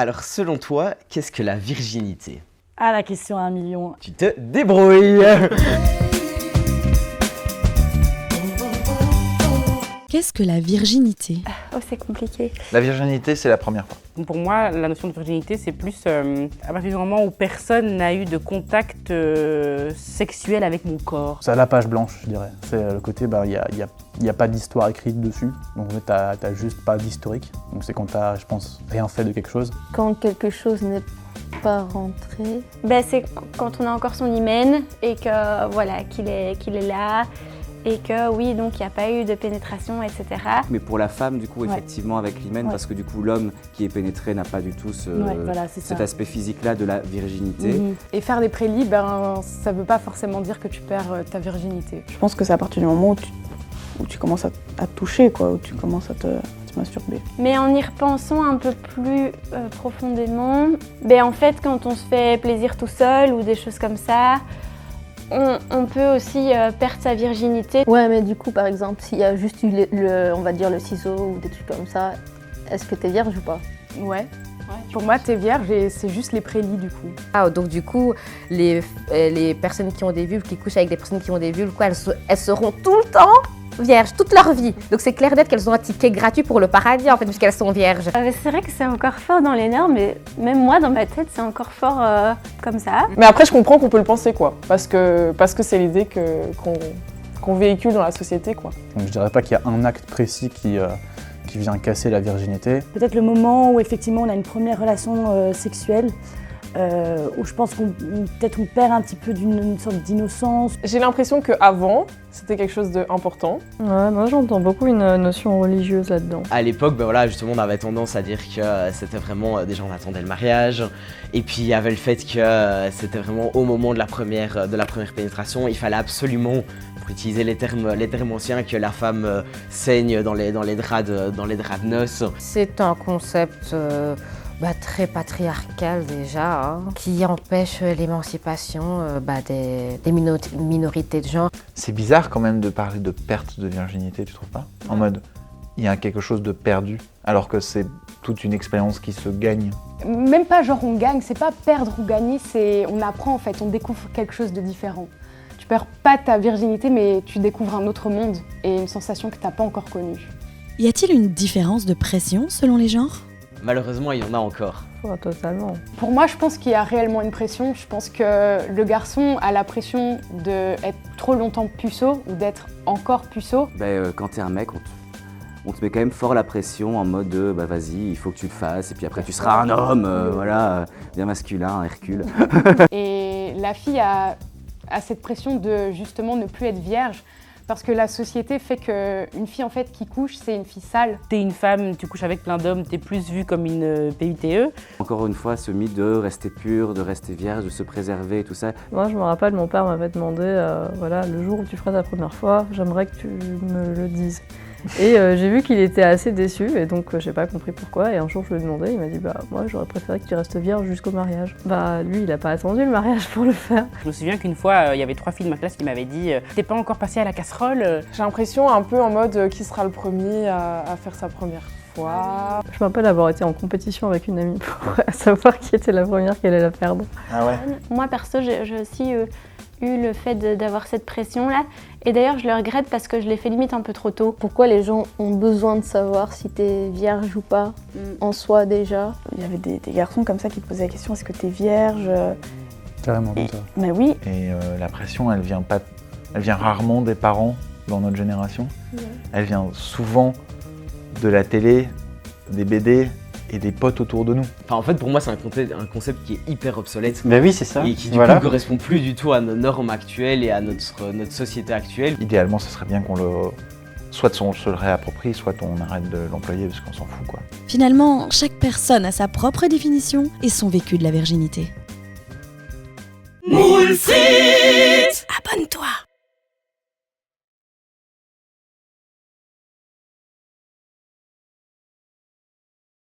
Alors selon toi, qu'est-ce que la virginité? Ah, la question à 1 million. Tu te débrouilles. Qu'est-ce que la virginité? Oh, c'est compliqué. La virginité, c'est la première fois. Pour moi, la notion de virginité, c'est plus à partir du moment où personne n'a eu de contact sexuel avec mon corps. C'est la page blanche, je dirais. C'est le côté, il n'y a pas d'histoire écrite dessus. Donc en fait, t'as juste pas d'historique. Donc c'est quand t'as, je pense, rien fait de quelque chose. Quand quelque chose n'est pas rentré. C'est quand on a encore son hymen et que voilà, qu'il est là. Et que oui, donc il n'y a pas eu de pénétration, etc. Mais pour la femme, du coup, effectivement, avec l'hymen, parce que du coup, l'homme qui est pénétré n'a pas du tout cet aspect physique-là de la virginité. Et faire des prélis, ça ne veut pas forcément dire que tu perds ta virginité. Je pense que c'est à partir du moment où tu commences à te toucher, quoi, où tu commences à te masturber. Mais en y repensant un peu plus profondément, en fait, quand on se fait plaisir tout seul ou des choses comme ça, on peut aussi perdre sa virginité. Ouais, mais du coup, par exemple, s'il y a juste eu on va dire le ciseau ou des trucs comme ça, est-ce que t'es vierge ou pas? Ouais. Pour moi, t'es vierge et c'est juste les prélis du coup. Donc du coup, les personnes qui ont des vulves, qui couchent avec des personnes qui ont des vulves, elles seront tout le temps vierges, toute leur vie. Donc c'est clair net qu'elles ont un ticket gratuit pour le paradis en fait, puisqu'elles sont vierges. C'est vrai que c'est encore fort dans les nerfs, mais même moi, dans ma tête, c'est encore fort comme ça. Mais après, je comprends qu'on peut le penser, quoi. Parce que c'est l'idée qu'on véhicule dans la société, quoi. Donc je dirais pas qu'il y a un acte précis qui vient casser la virginité. Peut-être le moment où effectivement on a une première relation sexuelle, où je pense qu'on perd un petit peu d'une sorte d'innocence. J'ai l'impression qu'avant, c'était quelque chose d'important. Ouais, moi j'entends beaucoup une notion religieuse là-dedans. À l'époque, justement, on avait tendance à dire que c'était vraiment, déjà on attendait le mariage, et puis il y avait le fait que c'était vraiment au moment de la première pénétration, il fallait absolument, pour utiliser les termes anciens, que la femme saigne dans les draps de noces. C'est un concept très patriarcal déjà, qui empêche l'émancipation des minorités de genre. C'est bizarre quand même de parler de perte de virginité, tu trouves pas? En mode, il y a quelque chose de perdu, alors que c'est toute une expérience qui se gagne. Même pas genre on gagne, c'est pas perdre ou gagner, c'est on apprend en fait, on découvre quelque chose de différent. Tu perds pas ta virginité, mais tu découvres un autre monde et une sensation que t'as pas encore connue. Y a-t-il une différence de pression selon les genres? Malheureusement, il y en a encore. Totalement. Pour moi, je pense qu'il y a réellement une pression. Je pense que le garçon a la pression d'être trop longtemps puceau ou d'être encore puceau. Quand t'es un mec, on te met quand même fort la pression en mode vas-y, il faut que tu le fasses, et puis après tu seras un homme, bien masculin, Hercule. Et la fille a cette pression de justement ne plus être vierge. Parce que la société fait qu'une fille en fait qui couche, c'est une fille sale. T'es une femme, tu couches avec plein d'hommes, t'es plus vue comme une PUTE. Encore une fois, ce mythe de rester pure, de rester vierge, de se préserver, tout ça. Moi, je me rappelle, mon père m'avait demandé, le jour où tu feras ta première fois, j'aimerais que tu me le dises. Et j'ai vu qu'il était assez déçu, et donc j'ai pas compris pourquoi. Et un jour, je lui ai demandé, il m'a dit moi, j'aurais préféré que tu restes vierge jusqu'au mariage. Lui, il a pas attendu le mariage pour le faire. Je me souviens qu'une fois, il y avait 3 filles de ma classe qui m'avaient dit t'es pas encore passée à la casserole? J'ai l'impression un peu en mode qui sera le premier à faire sa première fois. Je me rappelle avoir été en compétition avec une amie pour savoir qui était la première qui allait la perdre. Ah ouais? Moi, perso, j'ai aussi eu le fait d'avoir cette pression-là. Et d'ailleurs, je le regrette parce que je l'ai fait limite un peu trop tôt. Pourquoi les gens ont besoin de savoir si t'es vierge ou pas, en soi déjà? Il y avait des garçons comme ça qui posaient la question, est-ce que t'es vierge? Carrément comme ça. Mais oui. Et la pression, elle vient rarement des parents dans notre génération. Ouais. Elle vient souvent de la télé, des BD et des potes autour de nous. En fait, pour moi, c'est un concept qui est hyper obsolète. Oui, c'est ça. Et qui du coup ne correspond plus du tout à nos normes actuelles et à notre société actuelle. Idéalement, ce serait bien qu'on soit on se le réapproprie, soit on arrête de l'employer parce qu'on s'en fout, quoi. Finalement, chaque personne a sa propre définition et son vécu de la virginité. Moule Frites, abonne-toi.